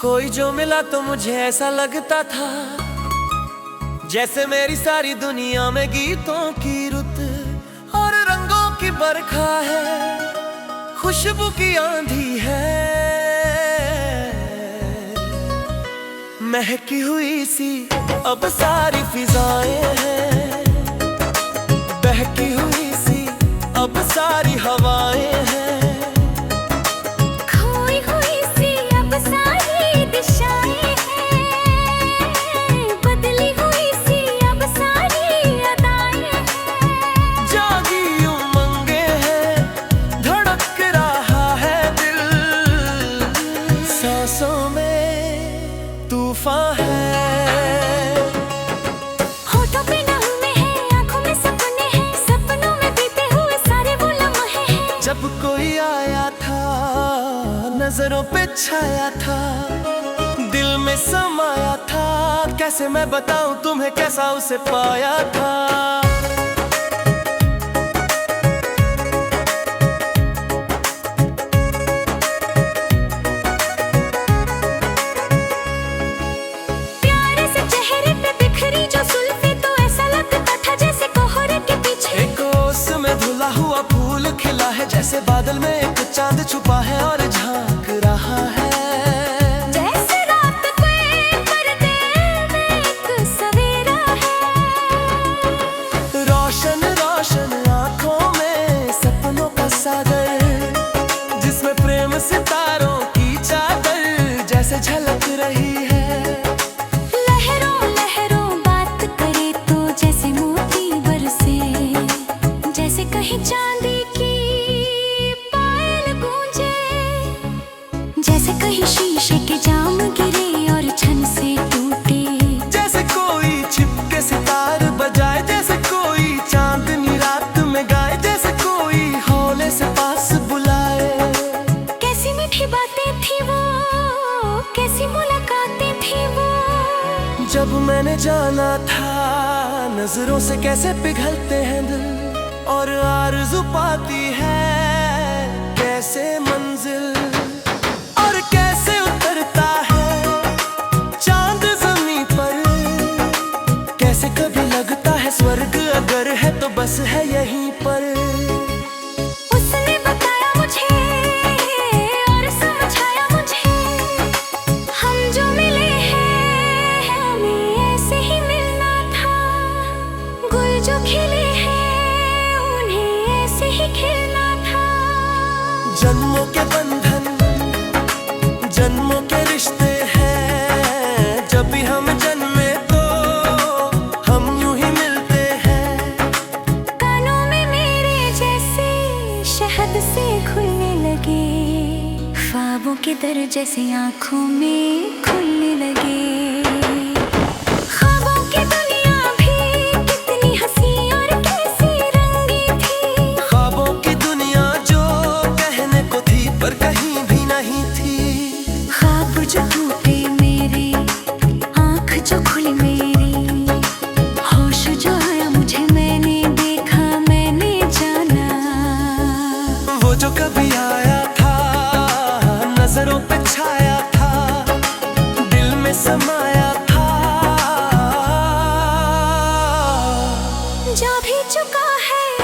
कोई जो मिला तो मुझे ऐसा लगता था जैसे मेरी सारी दुनिया में गीतों की रुत और रंगों की बरखा है, खुशबू की आंधी है, महकी हुई सी अब सारी फिजाएं हैं, बहकी हुई सी अब सारी हवाएं हैं, तूफान है। होठों पे नगमे हैं, आंखों में सपने हैं, सपनों में बीते हुए सारे वो लम्हे हैं। जब कोई आया था नजरों पे छाया था, दिल में समाया था, कैसे मैं बताऊं तुम्हें कैसा उसे पाया था। हुआ फूल खिला है, जैसे बादल में एक चांद छुपा है और झांक रहा है, जैसे रात के पर्दे में एक सवेरा है। रोशन रोशन आंखों में सपनों का सागर, जिसमें प्रेम सितारों की चादर जैसे झलक रही है। लहरों लहरों बात करे तो जैसे मोती बरसे, जैसे कहीं चांदी की पायल गूंजे, जैसे कहीं शीशे के जाम गिरे और छन से टूटे, जैसे कोई छिपके सितार बजाए, जैसे कोई चांदनी रात में गाए, जैसे कोई हौले से पास बुलाए। कैसी मीठी बातें थी वो, कैसी मुलाकातें थी वो, जब मैंने जाना था नजरों से कैसे पिघलते हैं दिल और आरज़ू पाती है कैसे मंजिल, और कैसे उतरता है चांद ज़मीं पर, कैसे कभी लगता है स्वर्ग अगर है तो बस है यहीं पर। उसने बताया मुझे और समझाया मुझे, हम जो मिले हैं हमें ऐसे ही मिलना था, गुल जो खिले हैं ही खिलना था। जन्मों के बंधन जन्मों के रिश्ते हैं, जब भी हम जन्मे तो हम यूं ही मिलते हैं। कानों में मेरे जैसे शहद से खुलने लगे, ख्वाबों के दर जैसे आंखों में खुलने लगे। जो टूटे मेरे, आँख जो खुली मेरी, होश जो आया मुझे मैंने देखा, मैंने जाना। वो जो कभी आया था नजरों पे छाया था, दिल में समाया था, जा भी चुका है